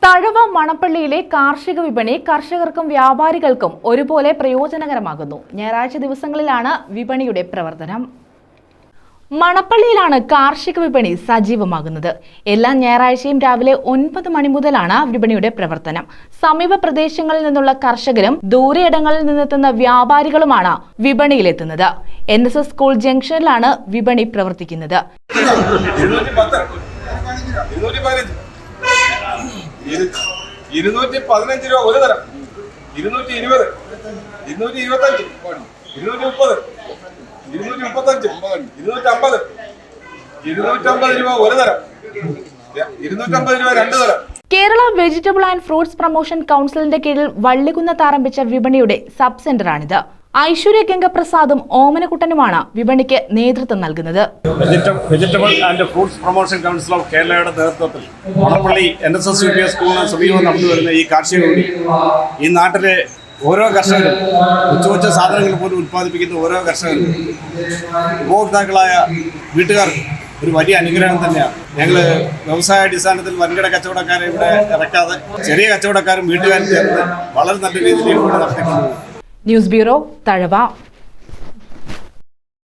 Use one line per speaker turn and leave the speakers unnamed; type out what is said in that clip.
തഴവ മണപ്പള്ളിയിലെ കാർഷിക വിപണി കർഷകർക്കും വ്യാപാരികൾക്കും ഒരുപോലെ പ്രയോജനകരമാകുന്നു. ഞായറാഴ്ച ദിവസങ്ങളിലാണ് വിപണിയുടെ പ്രവർത്തനം. മണപ്പള്ളിയിലാണ് കാർഷിക വിപണി സജീവമാകുന്നത്. എല്ലാ ഞായറാഴ്ചയും രാവിലെ 9 മണി മുതലാണ് വിപണിയുടെ പ്രവർത്തനം. സമീപ പ്രദേശങ്ങളിൽ നിന്നുള്ള കർഷകരും ദൂരയിടങ്ങളിൽ നിന്നെത്തുന്ന വ്യാപാരികളുമാണ് വിപണിയിലെത്തുന്നത്. NSS സ്കൂൾ ജംഗ്ഷനിലാണ് വിപണി പ്രവർത്തിക്കുന്നത്.
215 രൂപ ഒരു തരം, 220, 225, 230, 235, 250, 250 രൂപ ഒരു തരം, 250 രൂപ രണ്ട് തരം.
Kerala vegetable and fruits promotion കൗൺസിലിന്റെ കീഴിൽ വള്ളികുന്നത്ത് ആരംഭിച്ച വിപണിയുടെ സബ് സെന്ററാണിത്. ഐശ്വര്യ ഗംഗപ്രസാദും ഓമനക്കുട്ടനുമാണ് വിപണിക്ക് നേതൃത്വം നൽകുന്നത്.
Vegetable and fruits promotion council of കേരളയുടെ നേതൃത്വത്തിൽ മണപ്പള്ളി NSS സ്കൂളിന് സമീപം നടന്നു വരുന്ന ഈ കാർഷിക വിപണി ഈ നാട്ടിലെ ഓരോ കർഷകരും കൊച്ചു സാധനങ്ങൾ പോലും ഉത്പാദിപ്പിക്കുന്ന ഓരോ കർഷകരും ഉപഭോക്താക്കളായ വീട്ടുകാർക്ക് ഒരു വലിയ അനുഗ്രഹം തന്നെയാണ്. ഞങ്ങൾ വ്യവസായാടിസ്ഥാനത്തിൽ വൻകിട കച്ചവടക്കാരെ ഇവിടെ ഇറക്കാതെ ചെറിയ കച്ചവടക്കാരും വീട്ടുകാരും ചേർന്ന് വളരെ നല്ല രീതിയിൽ ഇവിടെ നടത്തിക്കൊണ്ടുപോകും.
News bureau, Thazhava.